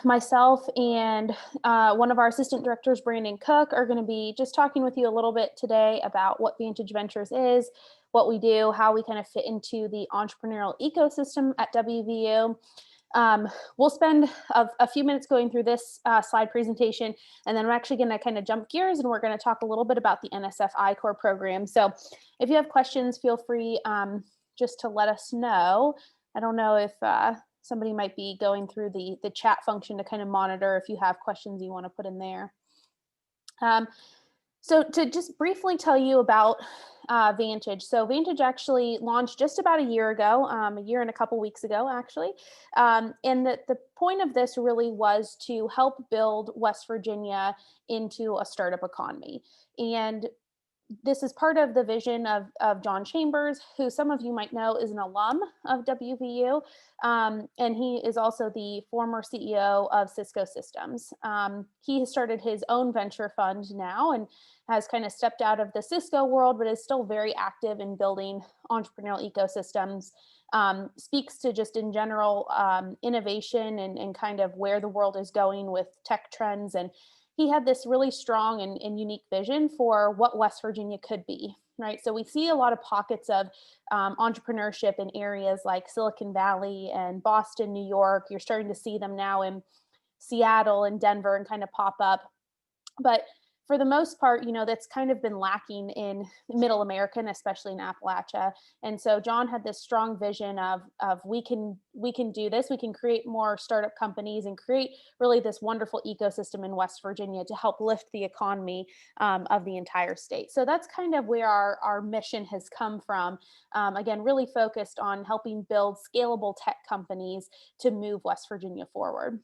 Myself and one of our assistant directors, Brandon Cook, are going to be just talking with you a little bit today about what Vantage Ventures is, what we do, how we kind of fit into the entrepreneurial ecosystem at WVU. We'll spend a few minutes going through this slide presentation, and then we're actually going to kind of jump gears and we're going to talk a little bit about the NSF I-Core program. So if you have questions, feel free just to let us know. I don't know if somebody might be going through the chat function to kind of monitor if you have questions you want to put in there. So to just briefly tell you about Vantage. So Vantage actually launched just about a year ago, a year and a couple weeks ago, actually. And the point of this really was to help build West Virginia into a startup economy. And this is part of the vision of John Chambers, who some of you might know is an alum of WVU. And he is also the former CEO of Cisco Systems. He has started his own venture fund now and has kind of stepped out of the Cisco world, but is still very active in building entrepreneurial ecosystems. Speaks to just in general innovation and kind of where the world is going with tech trends. And he had this really strong and unique vision for what West Virginia could be, right? So we see a lot of pockets of entrepreneurship in areas like Silicon Valley and Boston, New York. You're starting to see them now in Seattle and Denver and kind of pop up. But for the most part, that's kind of been lacking in Middle America, and especially in Appalachia. And so John had this strong vision of we can do this. We can create more startup companies and create really this wonderful ecosystem in West Virginia to help lift the economy of the entire state. So that's kind of where our mission has come from. Again, really focused on helping build scalable tech companies to move West Virginia forward.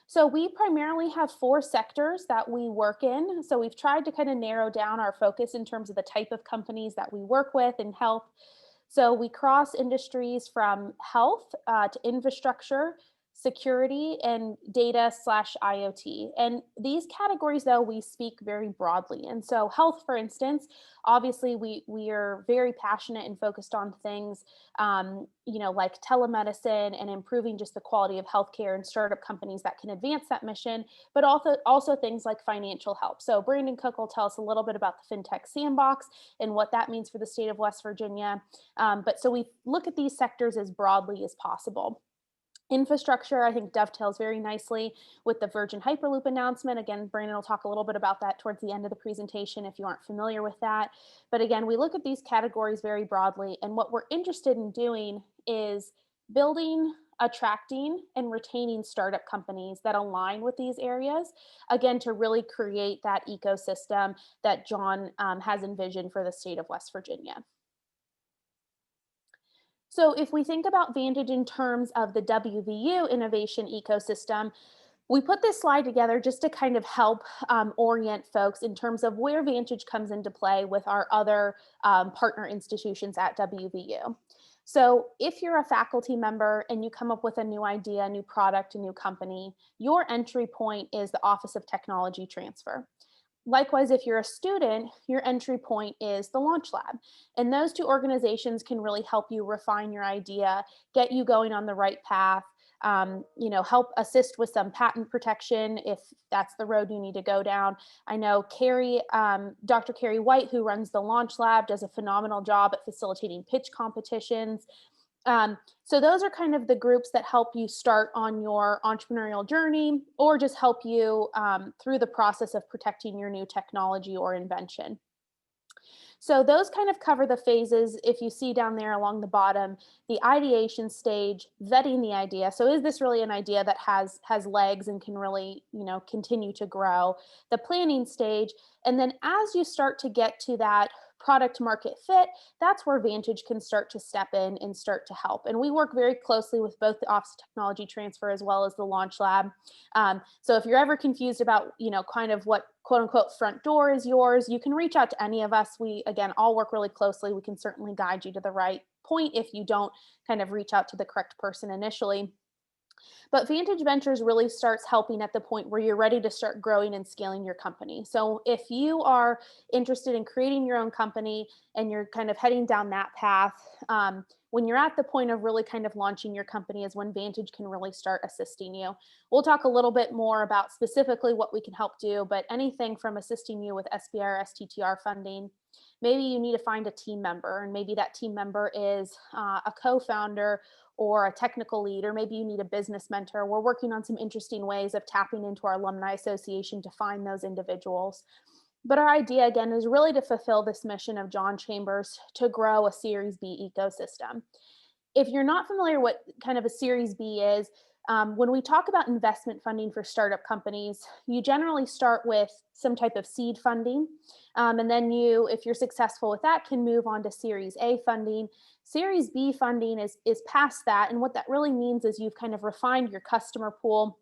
So we primarily have 4 sectors that we work in. So we've tried to kind of narrow down our focus in terms of the type of companies that we work with and health. So we cross industries from health to infrastructure, security, and data/IoT. And these categories, though, we speak very broadly. And so health, for instance, obviously we are very passionate and focused on things, like telemedicine and improving just the quality of healthcare and startup companies that can advance that mission, but also things like financial help. So Brandon Cook will tell us a little bit about the FinTech Sandbox and what that means for the state of West Virginia. But so we look at these sectors as broadly as possible. Infrastructure, I think, dovetails very nicely with the Virgin Hyperloop announcement. Again, Brandon will talk a little bit about that towards the end of the presentation if you aren't familiar with that. But again, we look at these categories very broadly, and what we're interested in doing is building, attracting, and retaining startup companies that align with these areas, again, to really create that ecosystem that John has envisioned for the state of West Virginia. So if we think about Vantage in terms of the WVU innovation ecosystem, we put this slide together just to kind of help orient folks in terms of where Vantage comes into play with our other partner institutions at WVU. So if you're a faculty member and you come up with a new idea, a new product, a new company, your entry point is the Office of Technology Transfer. Likewise, if you're a student, your entry point is the Launch Lab. And those 2 organizations can really help you refine your idea, get you going on the right path, help assist with some patent protection if that's the road you need to go down. I know Dr. Carrie White, who runs the Launch Lab, does a phenomenal job at facilitating pitch competitions. So those are kind of the groups that help you start on your entrepreneurial journey or just help you through the process of protecting your new technology or invention. So those kind of cover the phases. If you see down there along the bottom, the ideation stage, vetting the idea. So is this really an idea that has legs and can really, continue to grow? The planning stage. And then as you start to get to that product market fit, that's where Vantage can start to step in and start to help. And we work very closely with both the Office of Technology Transfer as well as the Launch Lab. So if you're ever confused about, kind of what quote unquote front door is yours, you can reach out to any of us. We, again, all work really closely. We can certainly guide you to the right point if you don't kind of reach out to the correct person initially. But Vantage Ventures really starts helping at the point where you're ready to start growing and scaling your company. So if you are interested in creating your own company and you're kind of heading down that path, when you're at the point of really kind of launching your company is when Vantage can really start assisting you. We'll talk a little bit more about specifically what we can help do, but anything from assisting you with SBIR, STTR funding. Maybe you need to find a team member, and maybe that team member is a co founder or a technical lead, or maybe you need a business mentor. We're working on some interesting ways of tapping into our alumni association to find those individuals. But our idea, again, is really to fulfill this mission of John Chambers to grow a Series B ecosystem. If you're not familiar what kind of a Series B is, when we talk about investment funding for startup companies, you generally start with some type of seed funding. And then you, if you're successful with that, can move on to Series A funding. Series B funding is past that. And what that really means is you've kind of refined your customer pool.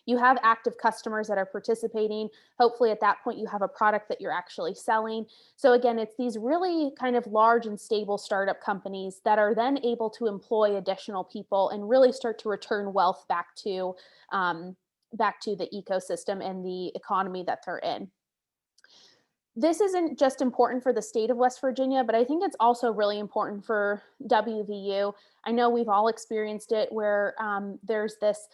You have active customers that are participating. Hopefully at that point you have a product that you're actually selling. So again, it's these really kind of large and stable startup companies that are then able to employ additional people and really start to return wealth back to the ecosystem and the economy that they're in. This isn't just important for the state of West Virginia, but I think it's also really important for WVU. I know we've all experienced it where there's this,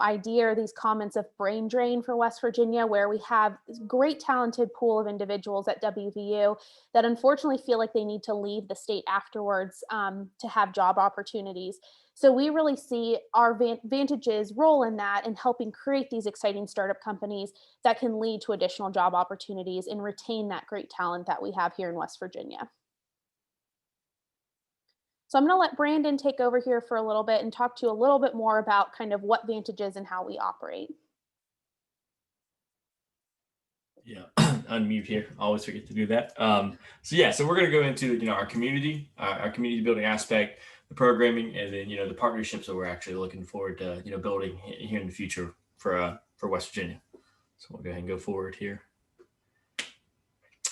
idea or these comments of brain drain for West Virginia, where we have this great talented pool of individuals at WVU that unfortunately feel like they need to leave the state afterwards to have job opportunities. So we really see our Vantage's role in that and helping create these exciting startup companies that can lead to additional job opportunities and retain that great talent that we have here in West Virginia. So I'm going to let Brandon take over here for a little bit and talk to you a little bit more about kind of what Vantage is and how we operate. Yeah, unmute here. Always forget to do that. So we're going to go into our community, our community building aspect, the programming, and then the partnerships that we're actually looking forward to building here in the future for West Virginia. So we'll go ahead and go forward here.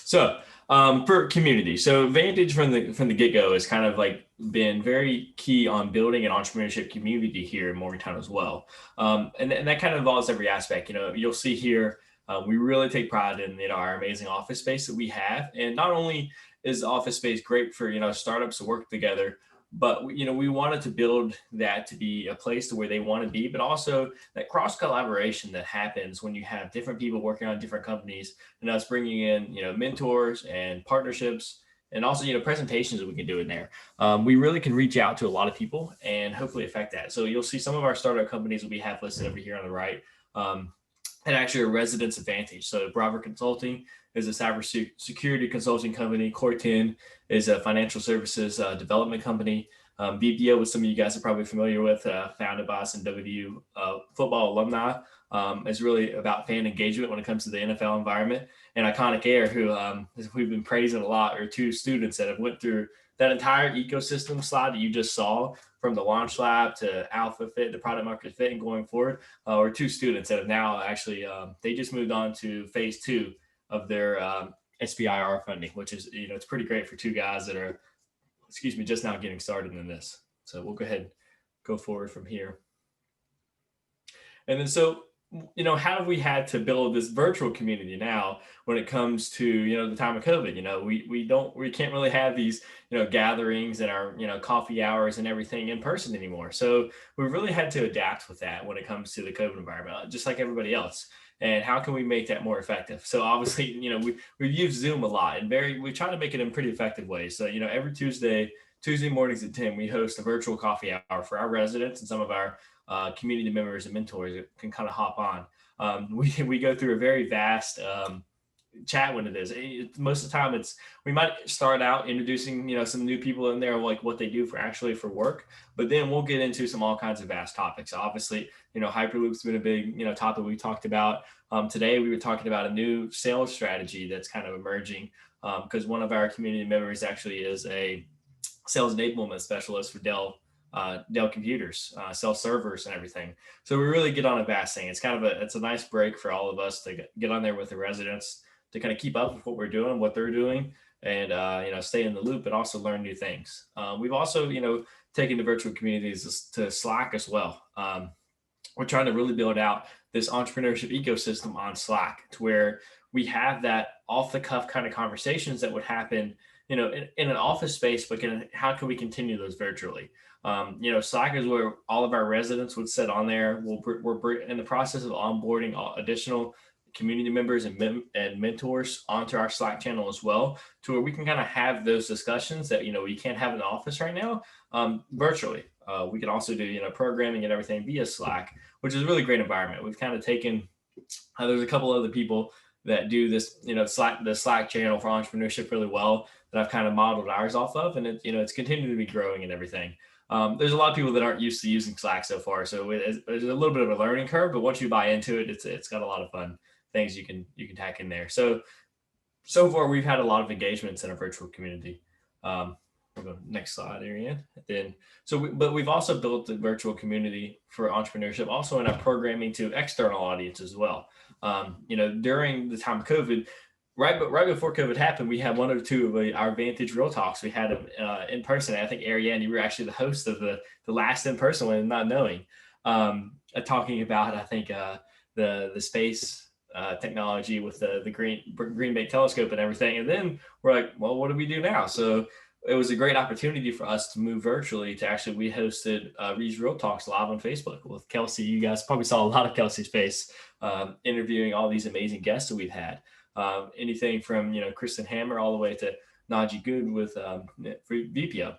So for community, so Vantage from the get-go has kind of like been very key on building an entrepreneurship community here in Morgantown as well, and that kind of involves every aspect. You'll see here. We really take pride in our amazing office space that we have, and not only is the office space great for startups to work together, but we wanted to build that to be a place to where they want to be, but also that cross collaboration that happens when you have different people working on different companies, and us bringing in mentors and partnerships. And also, presentations that we can do in there. We really can reach out to a lot of people and hopefully affect that. So you'll see some of our startup companies that we have listed over here on the right. And actually a residence advantage. So Bravo Consulting is a cybersecurity consulting company. Core10 is a financial services development company. BPO, which some of you guys are probably familiar with, founded by some WVU football alumni, is really about fan engagement when it comes to the NFL environment. And Iconic Air, who we've been praising a lot, are two students that have went through that entire ecosystem slide that you just saw, from the launch lab to alpha fit to product market fit and going forward, or two students that have now actually, they just moved on to phase 2 of their SBIR funding, which is, it's pretty great for two guys that are, just now getting started in this. So we'll go ahead and go forward from here. And then how have we had to build this virtual community now when it comes to the time of COVID? We can't really have these gatherings and our coffee hours and everything in person anymore. So we really had to adapt with that when it comes to the COVID environment, just like everybody else. And how can we make that more effective? So obviously, we've used Zoom a lot, and we try to make it in pretty effective ways. So every Tuesday mornings at 10, we host a virtual coffee hour for our residents and some of our community members and mentors that can kind of hop on. We go through a very vast chat when it is. Most of the time we might start out introducing some new people in there, like what they do for work, but then we'll get into all kinds of vast topics. Obviously, Hyperloop's been a big topic we talked about. Today we were talking about a new sales strategy that's kind of emerging, because one of our community members actually is a sales enablement specialist for Dell computers, sell servers and everything. So we really get on a vast thing. It's a nice break for all of us to get on there with the residents to kind of keep up with what we're doing, what they're doing, and stay in the loop, but also learn new things. We've also taken the virtual communities to Slack as well. We're trying to really build out this entrepreneurship ecosystem on Slack, to where we have that off the cuff kind of conversations that would happen in an office space, but how can we continue those virtually? Slack is where all of our residents would sit on there. We're in the process of onboarding additional community members and mentors onto our Slack channel as well, to where we can kind of have those discussions that we can't have in the office right now, virtually. We can also do programming and everything via Slack, which is a really great environment. We've kind of taken there's a couple other people that do this, the Slack channel for entrepreneurship really well, that I've kind of modeled ours off of, and it's continuing to be growing and everything. There's a lot of people that aren't used to using Slack so far, so there's a little bit of a learning curve. But once you buy into it, it's got a lot of fun things you can tack in there. So far we've had a lot of engagements in a virtual community. We'll go next slide, Ariane. But we've also built the virtual community for entrepreneurship, also in our programming to external audiences as well. During the time of COVID, right before COVID happened, we had one or two of our Vantage Real Talks. We had them in person. I think Ariane, you were actually the host of the last in person one, not knowing, talking about, I think, the space technology with the Green Bay telescope and everything. And then we're like, well, what do we do now? So it was a great opportunity for us to move virtually to we hosted these Real Talks live on Facebook with Kelsey. You guys probably saw a lot of Kelsey's face interviewing all these amazing guests that we've had. Anything from, Kristen Hammer all the way to Najee Good with VPO.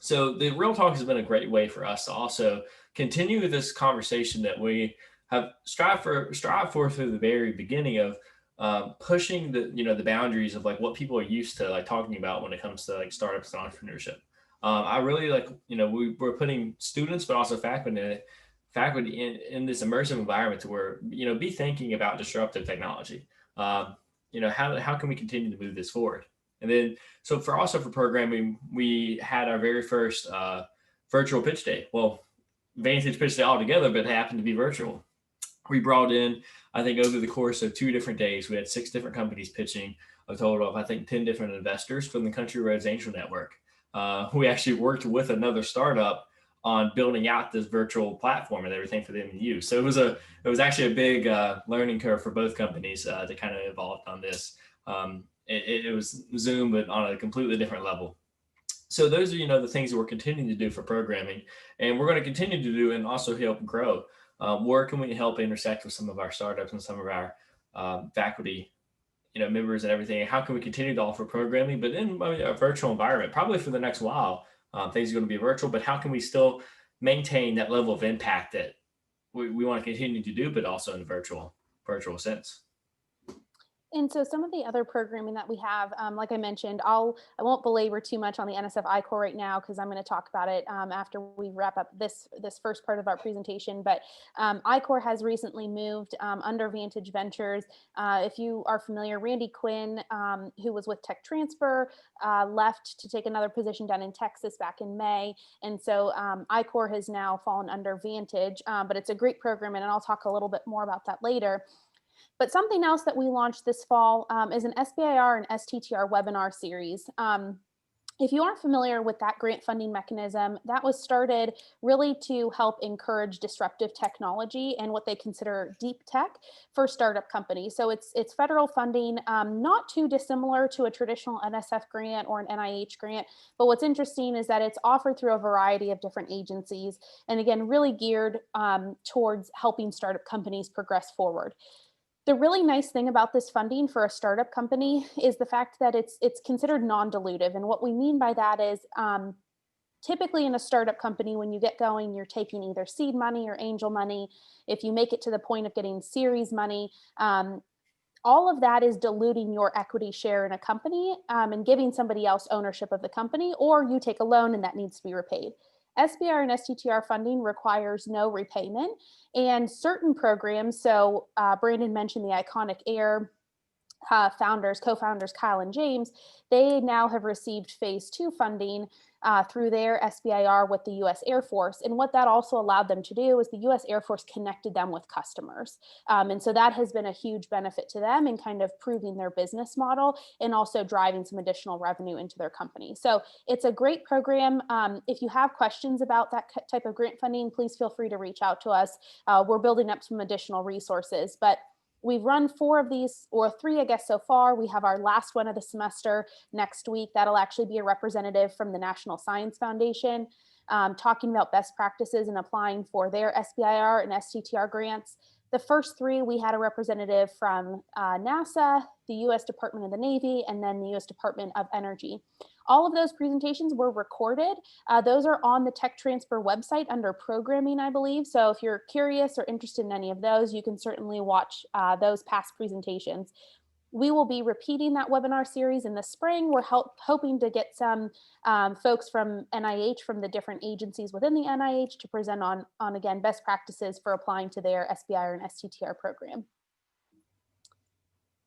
So the Real Talk has been a great way for us to also continue this conversation that we have strive for through the very beginning of pushing the boundaries of what people are used to talking about when it comes to startups and entrepreneurship. I really we're putting students but also faculty in this immersive environment to where be thinking about disruptive technology. How can we continue to move this forward? And then so for programming, we had our very first virtual pitch day. Well, Vantage pitch day altogether, but it happened to be virtual. We brought in, I think over the course of 2 different days, we had 6 different companies pitching, a total of, I think, 10 different investors from the Country Roads Angel Network. We actually worked with another startup on building out this virtual platform and everything for them to use. So it was actually a big learning curve for both companies to kind of evolve on this. It was Zoom, but on a completely different level. So those are, the things that we're continuing to do for programming, and we're going to continue to do and also help grow. Where can we help intersect with some of our startups and some of our faculty, members and everything? How can we continue to offer programming, but in a virtual environment? Probably for the next while, things are going to be virtual, but how can we still maintain that level of impact that we want to continue to do, but also in a virtual sense? And so some of the other programming that we have, like I mentioned, I won't belabor too much on the NSF iCore right now, because I'm going to talk about it after we wrap up this first part of our presentation. But iCore has recently moved under Vantage Ventures. If you are familiar, Randy Quinn, who was with Tech Transfer, left to take another position down in Texas back in May. And so iCore has now fallen under Vantage, but it's a great program, and I'll talk a little bit more about that later. But something else that we launched this fall is an SBIR and STTR webinar series. If you aren't familiar with that grant funding mechanism, that was started really to help encourage disruptive technology and what they consider deep tech for startup companies. So it's federal funding, not too dissimilar to a traditional NSF grant or an NIH grant. But what's interesting is that it's offered through a variety of different agencies, and again, really geared towards helping startup companies progress forward. The really nice thing about this funding for a startup company is the fact that it's considered non-dilutive. And what we mean by that is typically in a startup company, when you get going, you're taking either seed money or angel money. If you make it to the point of getting series money, all of that is diluting your equity share in a company and giving somebody else ownership of the company, or you take a loan and that needs to be repaid. SBR and STTR funding requires no repayment, and certain programs, so Brandon mentioned the Iconic Air co-founders Kyle and James, they now have received phase 2 funding through their SBIR with the US Air Force. And what that also allowed them to do is the US Air Force connected them with customers. And so that has been a huge benefit to them in kind of proving their business model and also driving some additional revenue into their company. So it's a great program. If you have questions about that type of grant funding, please feel free to reach out to us. We're building up some additional resources. But We've run 4 of these, or 3, I guess, so far. We have our last one of the semester next week. That'll actually be a representative from the National Science Foundation, talking about best practices and applying for their SBIR and STTR grants. The first 3, we had a representative from NASA, the US Department of the Navy, and then the US Department of Energy. All of those presentations were recorded. Those are on the Tech Transfer website under programming, I believe. So if you're curious or interested in any of those, you can certainly watch those past presentations. We will be repeating that webinar series in the spring. We're hoping to get some folks from NIH, from the different agencies within the NIH, to present on again, best practices for applying to their SBIR and STTR program.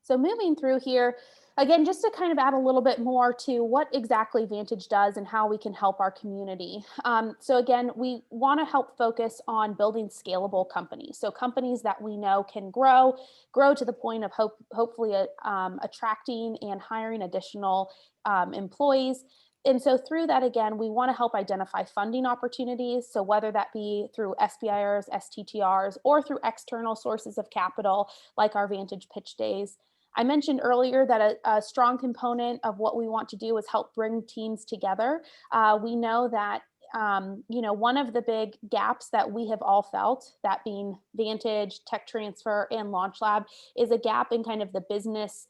So moving through here, again, just to kind of add a little bit more to what exactly Vantage does and how we can help our community. So again, we want to help focus on building scalable companies. So companies that we know can grow to the point of hopefully attracting and hiring additional employees. And so through that, again, we want to help identify funding opportunities. So whether that be through SBIRs, STTRs, or through external sources of capital, like our Vantage Pitch Days. I mentioned earlier that a strong component of what we want to do is help bring teams together. We know that one of the big gaps that we have all felt, that being Vantage, Tech Transfer, and Launch Lab, is a gap in kind of the business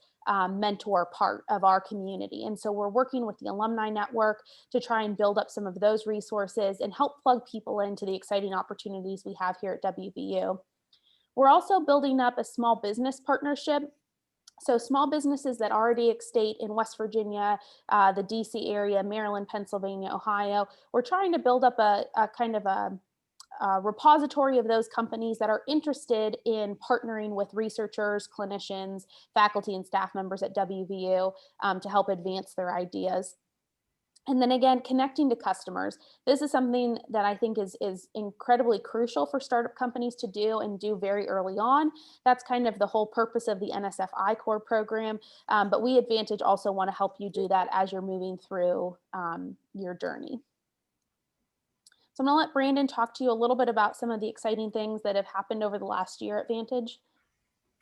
mentor part of our community. And so we're working with the alumni network to try and build up some of those resources and help plug people into the exciting opportunities we have here at WVU. We're also building up a small business partnership. So small businesses that already extate in West Virginia, the DC area, Maryland, Pennsylvania, Ohio. We're trying to build up a kind of a repository of those companies that are interested in partnering with researchers, clinicians, faculty, and staff members at WVU to help advance their ideas. And then again, connecting to customers. This is something that I think is incredibly crucial for startup companies to do, and do very early on. That's kind of the whole purpose of the NSF I-Core program. But we at Vantage also want to help you do that as you're moving through your journey. So I'm going to let Brandon talk to you a little bit about some of the exciting things that have happened over the last year at Vantage.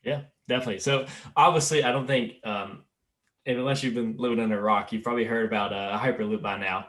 Yeah, definitely. So obviously, I don't think, and unless you've been living under a rock, you've probably heard about Hyperloop by now,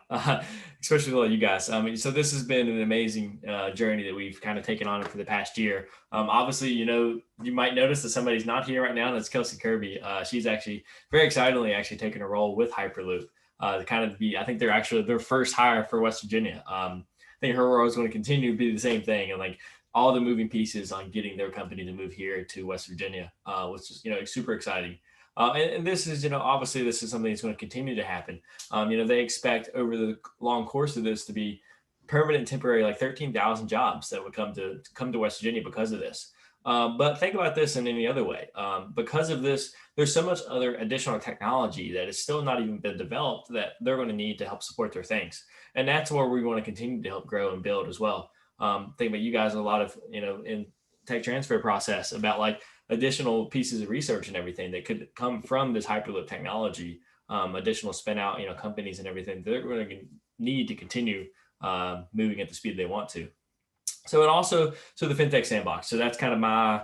especially a lot of you guys. So this has been an amazing journey that we've kind of taken on for the past year. Obviously, you might notice that somebody's not here right now. That's Kelsey Kirby. She's actually very excitedly taking a role with Hyperloop to kind of be, I think they're actually their first hire for West Virginia. I think her role is going to continue to be the same thing, and like all the moving pieces on getting their company to move here to West Virginia, which is super exciting. And this is, obviously this is something that's going to continue to happen. They expect over the long course of this to be permanent and temporary, like 13,000 jobs that would come to West Virginia because of this. But think about this in any other way. Because of this, there's so much other additional technology that is still not even been developed that they're going to need to help support their things. And that's where we want to continue to help grow and build as well. Think about you guys a lot of, in tech transfer process about like additional pieces of research and everything that could come from this Hyperloop technology, additional spin out, companies and everything. They're going to need to continue moving at the speed they want to. So the FinTech Sandbox. So that's kind of my,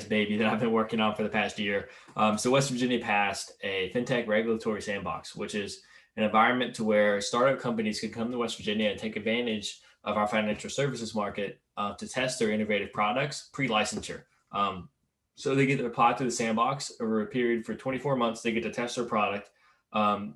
baby that I've been working on for the past year. So West Virginia passed a FinTech regulatory sandbox, which is an environment to where startup companies can come to West Virginia and take advantage of our financial services market to test their innovative products pre-licensure. So they get to apply to the sandbox over a period for 24 months. They get to test their product on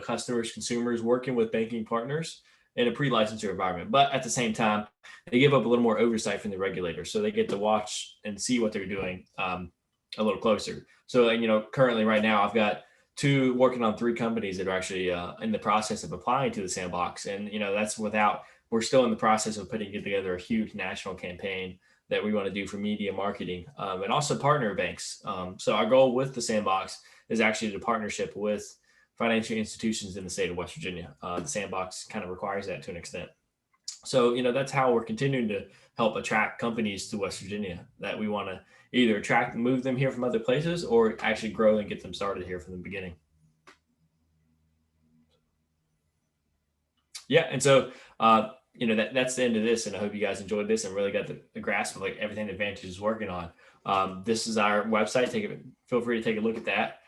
customers, consumers, working with banking partners in a pre-licensure environment. But at the same time, they give up a little more oversight from the regulators. So they get to watch and see what they're doing a little closer. So, currently right now, I've got working on 3 companies that are actually in the process of applying to the sandbox. And, that's we're still in the process of putting together a huge national campaign that we want to do for media marketing and also partner banks. So our goal with the sandbox is actually to partnership with financial institutions in the state of West Virginia. The sandbox kind of requires that to an extent. So, that's how we're continuing to help attract companies to West Virginia that we want to either attract and move them here from other places or actually grow and get them started here from the beginning. Yeah. And so, that's the end of this. And I hope you guys enjoyed this and really got the grasp of like everything that Vantage is working on. This is our website. Feel free to take a look at that.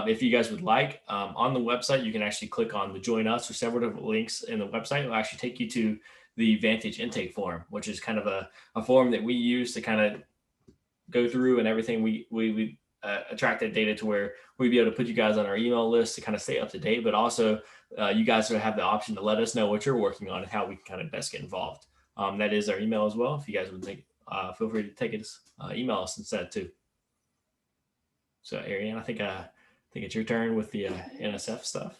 If you guys would like, on the website, you can actually click on the Join Us or several different links in the website. It'll actually take you to the Vantage intake form, which is kind of a form that we use to kind of go through and everything. We attract that data to where we'd be able to put you guys on our email list to kind of stay up to date, but also you guys will have the option to let us know what you're working on and how we can kind of best get involved. That is our email as well. If you guys would feel free to take it, email us instead too. So Ariane, I think it's your turn with the NSF stuff.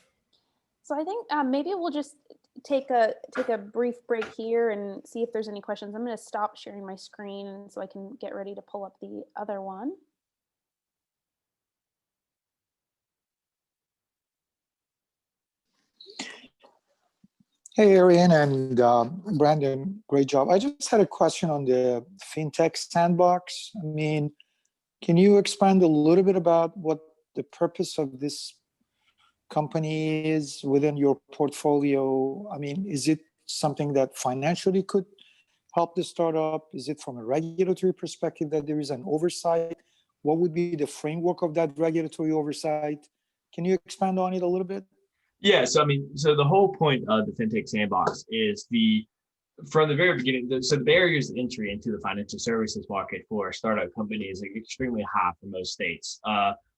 So I think maybe we'll just take a brief break here and see if there's any questions. I'm going to stop sharing my screen so I can get ready to pull up the other one. Hey, Ariane and Brandon, great job. I just had a question on the FinTech sandbox. I mean, can you expand a little bit about what the purpose of this company is within your portfolio? I mean, is it something that financially could help the startup? Is it from a regulatory perspective that there is an oversight? What would be the framework of that regulatory oversight? Can you expand on it a little bit? Yeah, so the whole point of the FinTech sandbox is from the very beginning, so the barriers to entry into the financial services market for a startup company is extremely high for most states.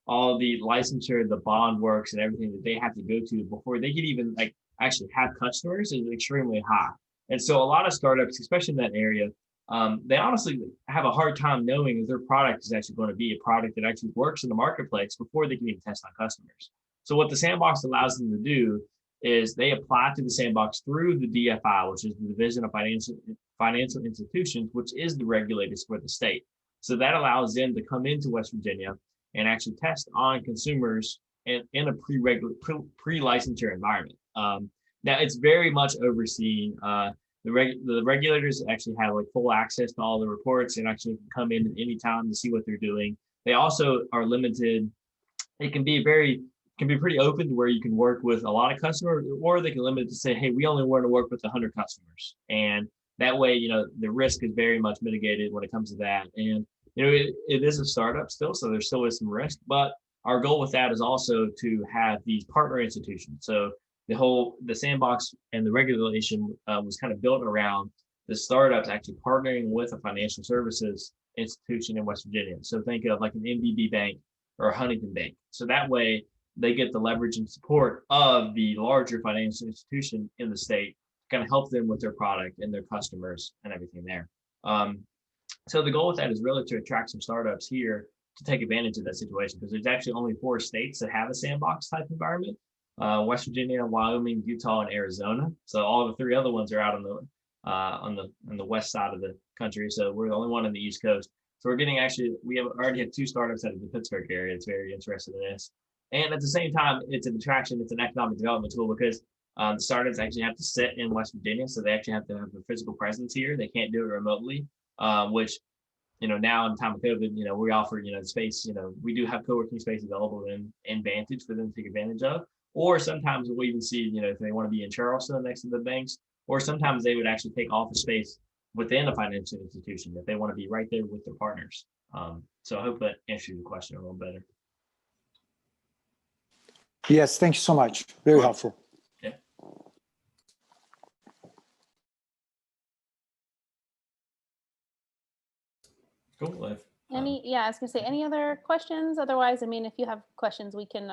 All the licensure, the bond works, and everything that they have to go to before they can even actually have customers is extremely high. And so a lot of startups, especially in that area, they honestly have a hard time knowing if their product is actually going to be a product that actually works in the marketplace before they can even test on customers. So what the sandbox allows them to do is they apply to the sandbox through the DFI, which is the Division of Financial Institutions, which is the regulators for the state. So that allows them to come into West Virginia and actually test on consumers in a pre-licensure environment. Now it's very much overseen. The regulators actually have full access to all the reports and actually come in at any time to see what they're doing. They also are limited. It can be pretty open to where you can work with a lot of customers, or they can limit it to say, hey, we only want to work with 100 customers. And that way, the risk is very much mitigated when it comes to that. And, it is a startup still, so there still is some risk, but our goal with that is also to have these partner institutions. So the sandbox and the regulation was kind of built around the startups actually partnering with a financial services institution in West Virginia. So think of like an MBB bank or a Huntington Bank. So that way, they get the leverage and support of the larger financial institution in the state, kind of help them with their product and their customers and everything there. So the goal with that is really to attract some startups here to take advantage of that situation, because there's actually only 4 states that have a sandbox type environment: West Virginia, Wyoming, Utah, and Arizona. So all the 3 other ones are out on the west side of the country. So we're the only one on the East Coast. So we already have 2 startups out of the Pittsburgh area that's very interested in this. And at the same time, it's an attraction, it's an economic development tool, because the startups actually have to sit in West Virginia. So they actually have to have a physical presence here. They can't do it remotely, which, now in time of COVID, we offer, space, we do have co-working space available in Vantage for them to take advantage of. Or sometimes we'll even see, if they want to be in Charleston next to the banks, or sometimes they would actually take office space within a financial institution if they want to be right there with their partners. So I hope that answers your question a little better. Yes, thank you so much. Very helpful. Yeah. Cool. I was gonna say, any other questions? Otherwise, if you have questions, we can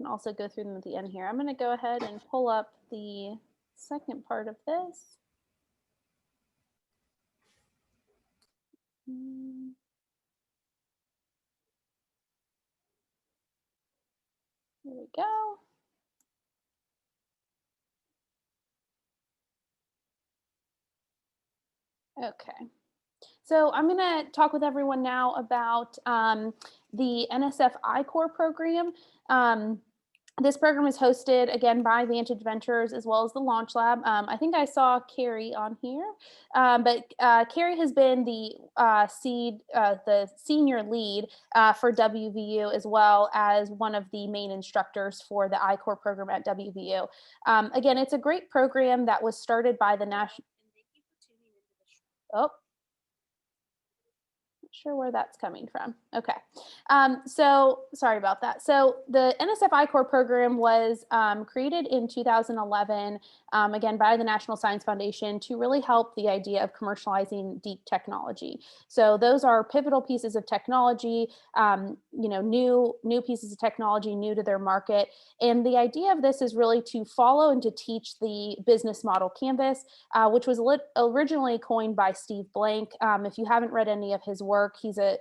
also go through them at the end here. I'm gonna go ahead and pull up the second part of this. Here we go. Okay. So I'm going to talk with everyone now about the NSF I-Core program. This program is hosted again by Vantage Ventures as well as the Launch Lab. I think I saw Carrie on here, but Carrie has been the senior lead for WVU, as well as one of the main instructors for the I-Core program at WVU. Again, it's a great program that was started by the national. Oh. Sure where that's coming from. Okay. So sorry about that. So the NSF I-Core program was created in 2011, again, by the National Science Foundation to really help the idea of commercializing deep technology. So those are pivotal pieces of technology, new pieces of technology, new to their market. And the idea of this is really to follow and to teach the business model canvas, which was originally coined by Steve Blank. If you haven't read any of his work,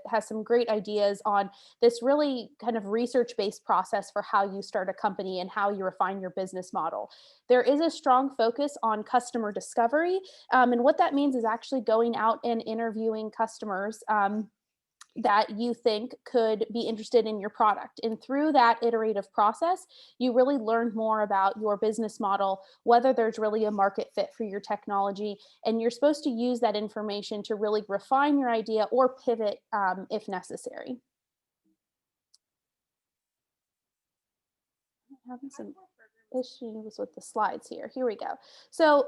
has some great ideas on this really kind of research-based process for how you start a company and how you refine your business model. There is a strong focus on customer discovery, and what that means is actually going out and interviewing customers that you think could be interested in your product. And through that iterative process, you really learn more about your business model, whether there's really a market fit for your technology, and you're supposed to use that information to really refine your idea or pivot if necessary. I'm having some issues with the slides here. Here we go. So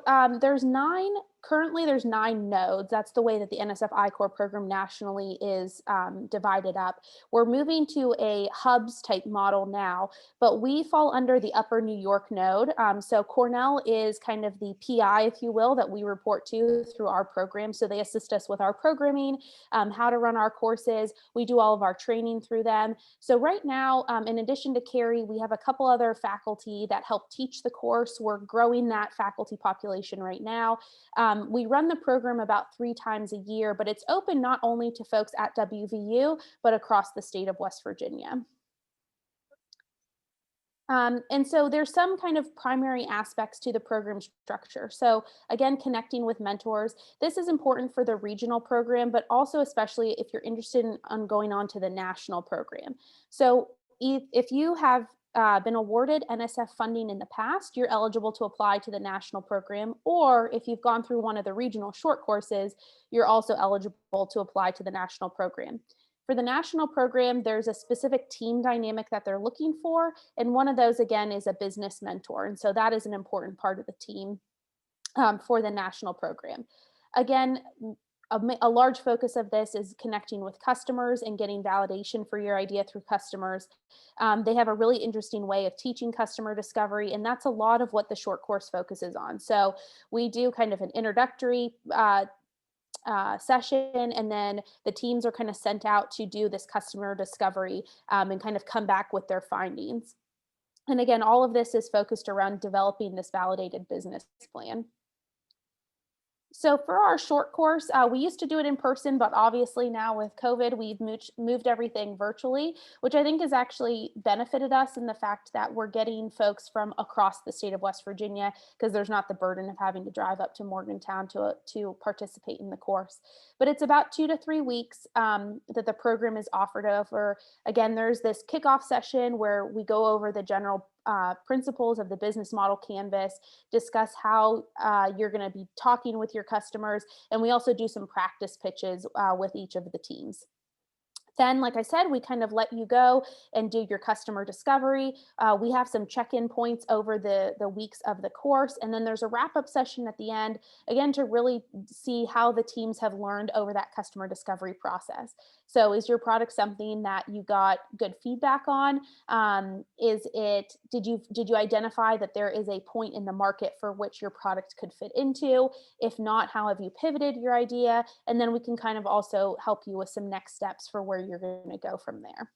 currently there's 9 nodes. That's the way that the NSF I-Core program nationally is divided up. We're moving to a hubs type model now, but we fall under the Upper New York node. So Cornell is kind of the PI, if you will, that we report to through our program. So they assist us with our programming, how to run our courses. We do all of our training through them. So right now, in addition to Carrie, we have a couple other faculty that help teach the course. We're growing that faculty population right now. We run the program about 3 times a year, but it's open not only to folks at WVU, but across the state of West Virginia. And so there's some kind of primary aspects to the program structure. So again, connecting with mentors. This is important for the regional program, but also especially if you're interested in going on to the national program. So if you have been awarded NSF funding in the past, you're eligible to apply to the national program, or if you've gone through one of the regional short courses, you're also eligible to apply to the national program. For the national program, there's a specific team dynamic that they're looking for, and one of those, again, is a business mentor, and so that is an important part of the team for the national program. Again, a large focus of this is connecting with customers and getting validation for your idea through customers. They have a really interesting way of teaching customer discovery, and that's a lot of what the short course focuses on. So we do kind of an introductory session, and then the teams are kind of sent out to do this customer discovery and kind of come back with their findings. And again, all of this is focused around developing this validated business plan. So for our short course, we used to do it in person, but obviously now with COVID, we've moved everything virtually, which I think has actually benefited us in the fact that we're getting folks from across the state of West Virginia, because there's not the burden of having to drive up to Morgantown to participate in the course. But it's about 2 to 3 weeks that the program is offered over. Again, there's this kickoff session where we go over the general principles of the business model canvas, discuss how you're going to be talking with your customers, and we also do some practice pitches with each of the teams. Then, like I said, we kind of let you go and do your customer discovery. We have some check-in points over the weeks of the course, and then there's a wrap-up session at the end, again, to really see how the teams have learned over that customer discovery process. So is your product something that you got good feedback on? Did you identify that there is a point in the market for which your product could fit into? If not, how have you pivoted your idea? And then we can kind of also help you with some next steps for where you're going to go from there.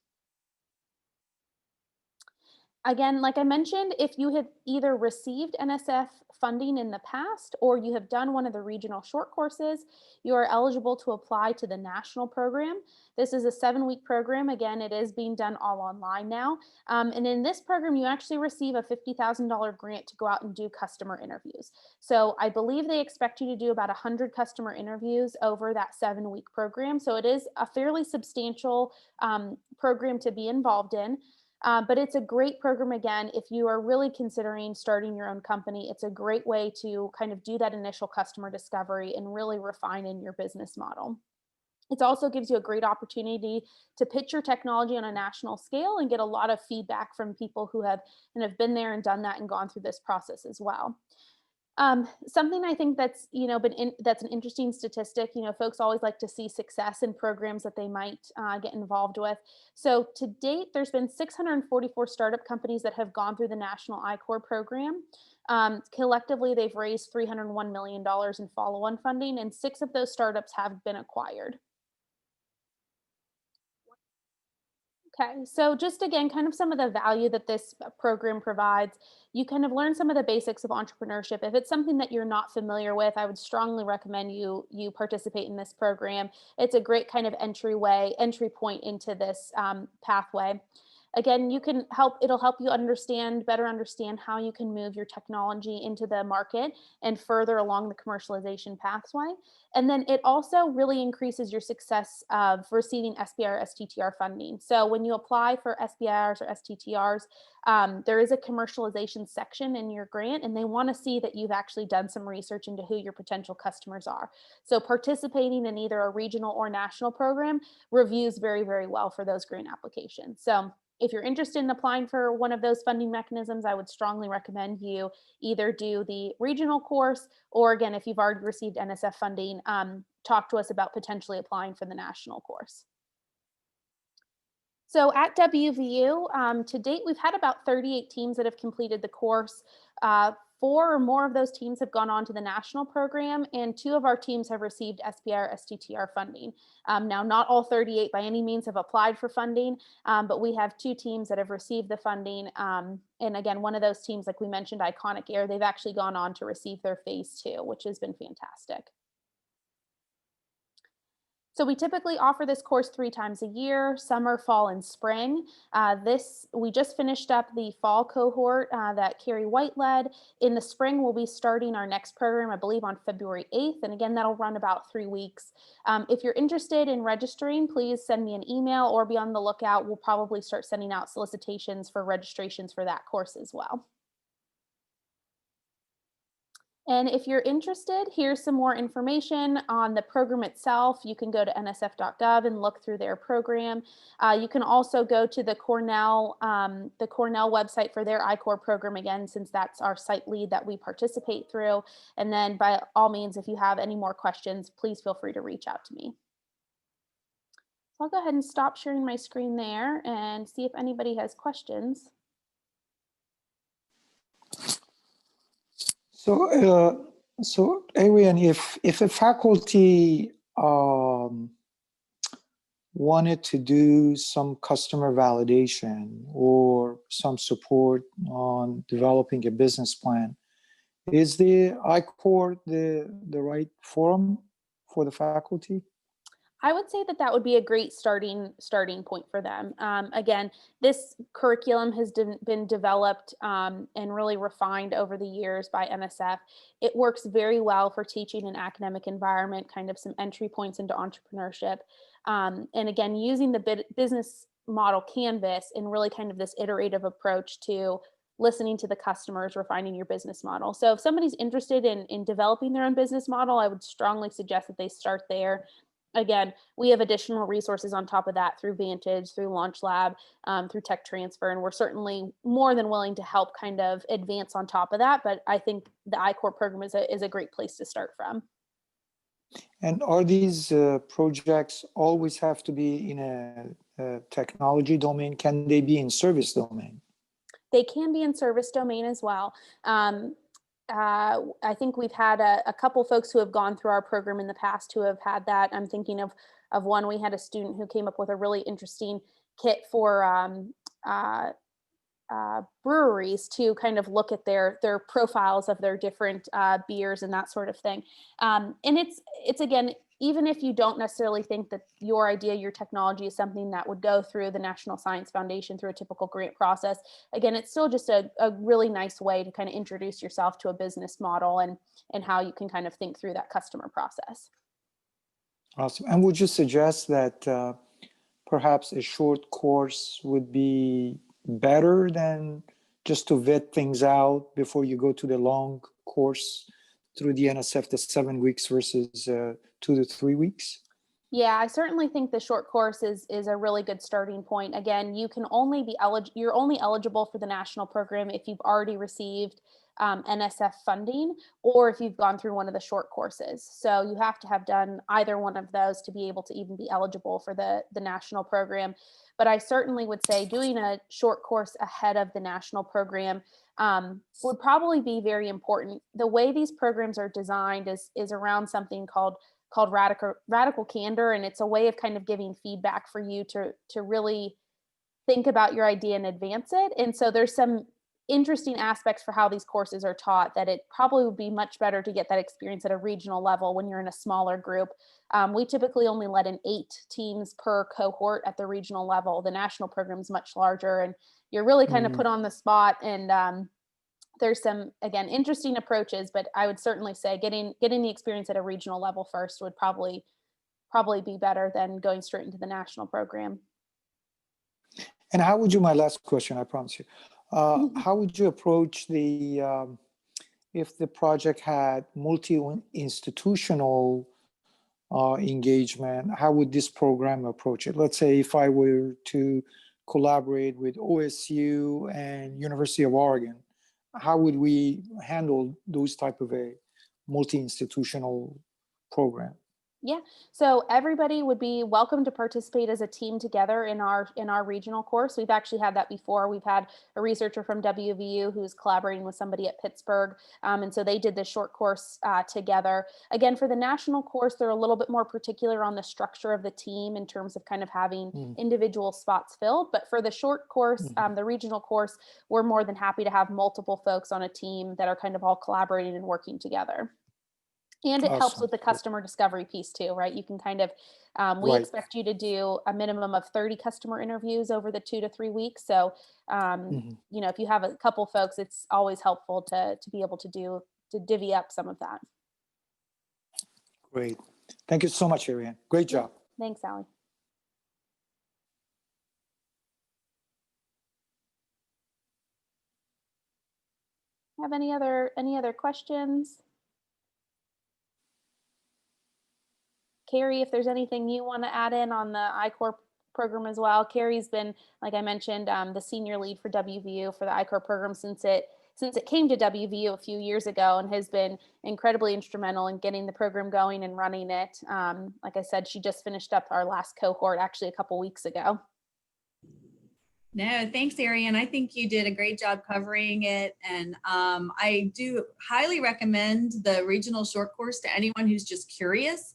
Again, like I mentioned, if you have either received NSF funding in the past or you have done one of the regional short courses, you are eligible to apply to the national program. This is a 7-week program. Again, it is being done all online now. And in this program, you actually receive a $50,000 grant to go out and do customer interviews. So I believe they expect you to do about 100 customer interviews over that 7-week program. So it is a fairly substantial program to be involved in. But it's a great program, again, if you are really considering starting your own company. It's a great way to kind of do that initial customer discovery and really refine in your business model. It also gives you a great opportunity to pitch your technology on a national scale and get a lot of feedback from people who have been there and done that and gone through this process as well. Something I think that's, that's an interesting statistic. Folks always like to see success in programs that they might get involved with. So to date, there's been 644 startup companies that have gone through the National I-Corps program. Collectively, they've raised $301 million in follow-on funding, and 6 of those startups have been acquired. Okay, so just again, kind of some of the value that this program provides. You kind of learn some of the basics of entrepreneurship. If it's something that you're not familiar with, I would strongly recommend you participate in this program. It's a great kind of entry point into this pathway. Again, it'll help you better understand how you can move your technology into the market and further along the commercialization pathway. And then it also really increases your success of receiving SBIR, STTR funding. So when you apply for SBIRs or STTRs, there is a commercialization section in your grant, and they want to see that you've actually done some research into who your potential customers are. So participating in either a regional or national program reviews very, very well for those grant applications. So if you're interested in applying for one of those funding mechanisms, I would strongly recommend you either do the regional course, or again, if you've already received NSF funding, talk to us about potentially applying for the national course. So at WVU, to date, we've had about 38 teams that have completed the course. 4 or more of those teams have gone on to the national program, and 2 of our teams have received SBIR, STTR funding. Now, not all 38 by any means have applied for funding, but we have 2 teams that have received the funding. And again, one of those teams, like we mentioned, Iconic Air, they've actually gone on to receive their phase 2, which has been fantastic. So we typically offer this course 3 times a year: summer, fall, and spring. We just finished up the fall cohort that Carrie White led. In the spring, we'll be starting our next program, I believe, on February 8th. And again, that'll run about 3 weeks. If you're interested in registering, please send me an email or be on the lookout. We'll probably start sending out solicitations for registrations for that course as well. And if you're interested, here's some more information on the program itself. You can go to nsf.gov and look through their program. You can also go to the Cornell website for their I-Corps program, again, since that's our site lead that we participate through. And then by all means, if you have any more questions, please feel free to reach out to me. So I'll go ahead and stop sharing my screen there and see if anybody has questions. So Arian, if a faculty wanted to do some customer validation or some support on developing a business plan, is the I-Corps the right forum for the faculty? I would say that would be a great starting point for them. Again, this curriculum has been developed and really refined over the years by NSF. It works very well for teaching an academic environment, kind of some entry points into entrepreneurship. And again, using the business model canvas and really kind of this iterative approach to listening to the customers, refining your business model. So if somebody's interested in developing their own business model, I would strongly suggest that they start there. Again, we have additional resources on top of that through Vantage, through Launch Lab, through Tech Transfer, and we're certainly more than willing to help kind of advance on top of that. But I think the I-Corps program is a great place to start from. And are these projects always have to be in a technology domain? Can they be in service domain? They can be in service domain as well. I think we've had a couple folks who have gone through our program in the past who have had that. I'm thinking of one. We had a student who came up with a really interesting kit for breweries to kind of look at their profiles of their different beers and that sort of thing. And it's again, even if you don't necessarily think that your idea, your technology is something that would go through the National Science Foundation through a typical grant process, again, it's still just a really nice way to kind of introduce yourself to a business model and how you can kind of think through that customer process. Awesome. And would you suggest that perhaps a short course would be better than just to vet things out before you go to the long course through the NSF, the 7 weeks versus 2 to 3 weeks? Yeah, I certainly think the short course is a really good starting point. Again, you can only be you're only eligible for the national program if you've already received NSF funding, or if you've gone through one of the short courses. So you have to have done either one of those to be able to even be eligible for the national program. But I certainly would say doing a short course ahead of the national program would probably be very important. The way these programs are designed is around something called radical candor, and it's a way of kind of giving feedback for you to really think about your idea and advance it. And so there's some interesting aspects for how these courses are taught that it probably would be much better to get that experience at a regional level when you're in a smaller group. We typically only let in 8 teams per cohort at the regional level. The national program is much larger, and you're really kind of put on the spot. And there's some, again, interesting approaches, but I would certainly say getting the experience at a regional level first would probably be better than going straight into the national program. And how would you, my last question, I promise you, how would you approach if the project had multi-institutional engagement, how would this program approach it? Let's say if I were to collaborate with OSU and University of Oregon, how would we handle those type of a multi-institutional program? Yeah, so everybody would be welcome to participate as a team together in our regional course. We've actually had that before. We've had a researcher from WVU who's collaborating with somebody at Pittsburgh, and so they did this short course together. Again, for the national course, they're a little bit more particular on the structure of the team in terms of kind of having individual spots filled. But for the short course, the regional course, we're more than happy to have multiple folks on a team that are kind of all collaborating and working together. And it helps with the customer discovery piece too, right? You can kind of, we expect you to do a minimum of 30 customer interviews over the 2 to 3 weeks. So, you know, if you have a couple folks, it's always helpful to be able to divvy up some of that. Great. Thank you so much, Ariane. Great job. Thanks, Allie. Have any other questions? Carrie, if there's anything you want to add in on the I-Corps program as well. Carrie's been, like I mentioned, the senior lead for WVU for the I-Corps program since it came to WVU a few years ago, and has been incredibly instrumental in getting the program going and running it. Like I said, she just finished up our last cohort actually a couple weeks ago. No, thanks, Ariane. I think you did a great job covering it. And I do highly recommend the regional short course to anyone who's just curious.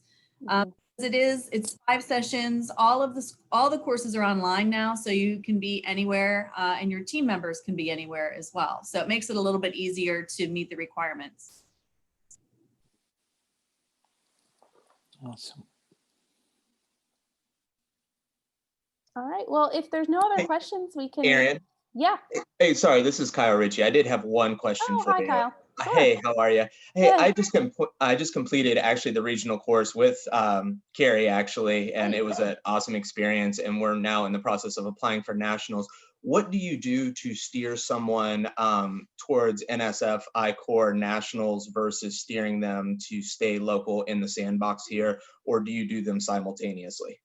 It's 5 sessions. All the courses are online now, so you can be anywhere, and your team members can be anywhere as well. So it makes it a little bit easier to meet the requirements. Awesome. All right. Well, if there's no other questions, we can. Ariane? Yeah. Hey, sorry, this is Kyle Ritchie. I did have one question for hi, you. Kyle. Sure. Hey, how are you? Hey, Good. I just completed actually the regional course with Carrie actually, and it was an awesome experience. And we're now in the process of applying for nationals. What do you do to steer someone towards NSF I-Corps nationals versus steering them to stay local in the sandbox here, or do you do them simultaneously?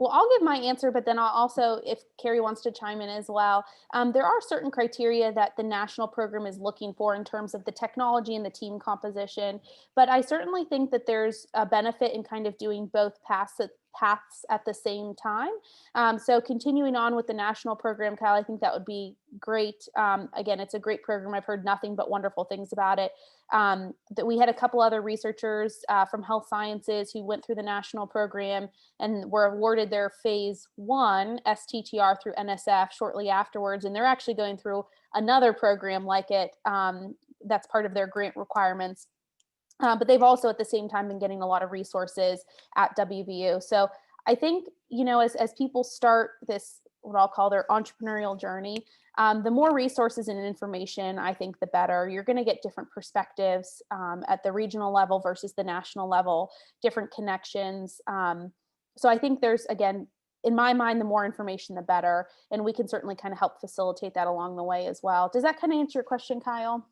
Well, I'll give my answer, but then I'll also, if Carrie wants to chime in as well, there are certain criteria that the national program is looking for in terms of the technology and the team composition. But I certainly think that there's a benefit in kind of doing both paths at the same time. So continuing on with the national program, Kyle, I think that would be great. Again, it's a great program. I've heard nothing but wonderful things about it. That we had a couple other researchers from health sciences who went through the national program and were awarded their phase 1 STTR through NSF shortly afterwards. And they're actually going through another program like it that's part of their grant requirements. But they've also at the same time been getting a lot of resources at WVU. So I think, you know, as people start this, what I'll call their entrepreneurial journey, the more resources and information, I think the better. You're going to get different perspectives at the regional level versus the national level, different connections. So I think there's, again, in my mind, the more information, the better. And we can certainly kind of help facilitate that along the way as well. Does that kind of answer your question, Kyle?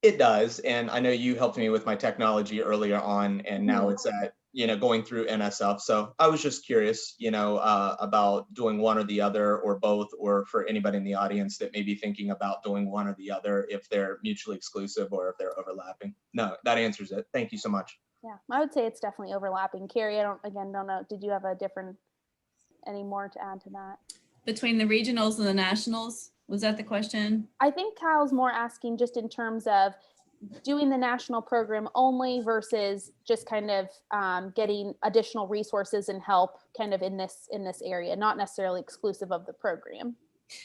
It does, and I know you helped me with my technology earlier on, and now it's at going through NSF. So I was just curious, about doing one or the other or both, or for anybody in the audience that may be thinking about doing one or the other, if they're mutually exclusive or if they're overlapping. No, that answers it. Thank you so much. Yeah, I would say it's definitely overlapping. Carrie, I don't know. Did you have any more to add to that? Between the regionals and the nationals, was that the question? I think Kyle's more asking just in terms of doing the national program only versus just kind of getting additional resources and help kind of in this area, not necessarily exclusive of the program.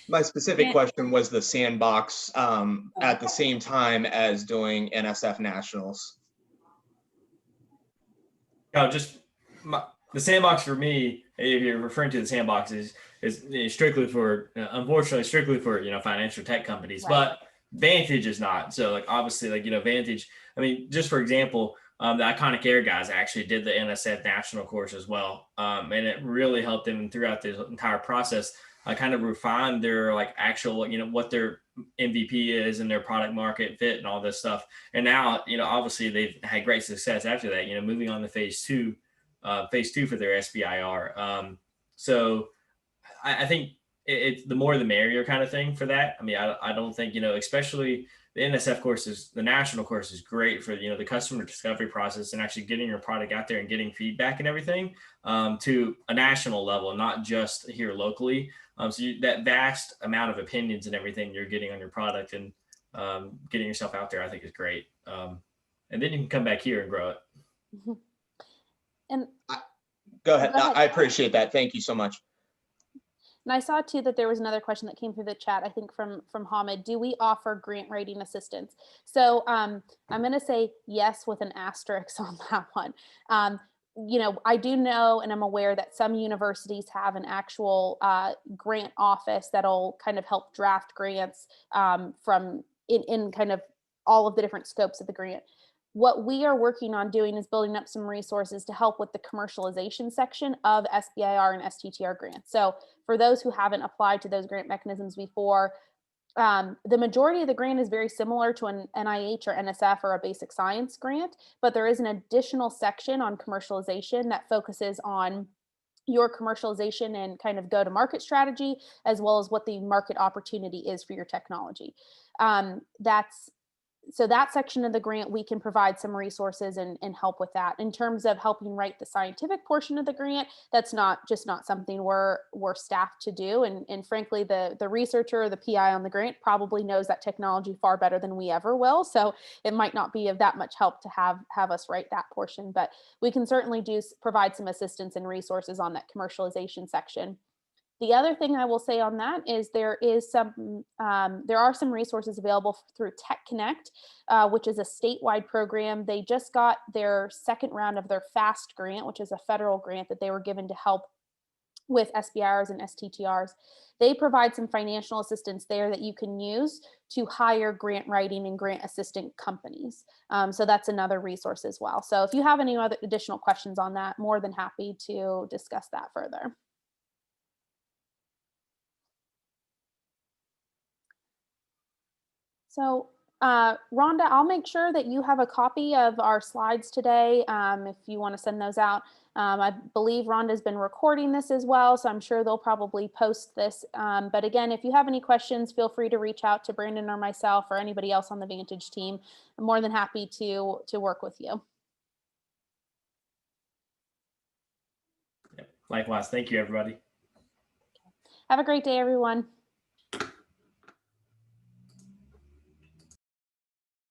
My specific question was the sandbox at the same time as doing NSF nationals. No, just the sandbox for me, if you're referring to the sandbox, is strictly for, unfortunately, strictly for, financial tech companies, Right. but Vantage is not. So like, obviously, like, Vantage, I mean, just for example, the Iconic Air guys actually did the NSF national course as well. And it really helped them throughout the entire process. I kind of refined their like actual, what their MVP is and their product market fit and all this stuff. And now, obviously they've had great success after that, moving on to phase two for their SBIR. So I think it's the more the merrier kind of thing for that. I mean, I don't think, especially the NSF courses, the national course is great for, the customer discovery process and actually getting your product out there and getting feedback and everything to a national level, not just here locally. So that vast amount of opinions and everything you're getting on your product and getting yourself out there, I think is great. And then you can come back here and grow it. Mm-hmm. And go ahead. I appreciate that. Thank you so much. And I saw too that there was another question that came through the chat, I think from Hamid. Do we offer grant writing assistance? So I'm going to say yes with an asterisk on that one. I do know and I'm aware that some universities have an actual grant office that'll kind of help draft grants from in kind of all of the different scopes of the grant. What we are working on doing is building up some resources to help with the commercialization section of SBIR and STTR grants. So for those who haven't applied to those grant mechanisms before, the majority of the grant is very similar to an NIH or NSF or a basic science grant, but there is an additional section on commercialization that focuses on your commercialization and kind of go-to-market strategy, as well as what the market opportunity is for your technology. So that section of the grant, we can provide some resources and help with that. In terms of helping write the scientific portion of the grant, that's not something we're staffed to do. And frankly, the researcher or the PI on the grant probably knows that technology far better than we ever will. So it might not be of that much help to have us write that portion, but we can certainly provide some assistance and resources on that commercialization section. The other thing I will say on that is there are some resources available through Tech Connect, which is a statewide program. They just got their second round of their FAST grant, which is a federal grant that they were given to help with SBIRs and STTRs. They provide some financial assistance there that you can use to hire grant writing and grant assistant companies. So that's another resource as well. So if you have any other additional questions on that, more than happy to discuss that further. So Rhonda, I'll make sure that you have a copy of our slides today if you want to send those out. I believe Rhonda's been recording this as well, so I'm sure they'll probably post this. But again, if you have any questions, feel free to reach out to Brandon or myself or anybody else on the Vantage team. I'm more than happy to work with you. Likewise. Thank you, everybody. Have a great day, everyone.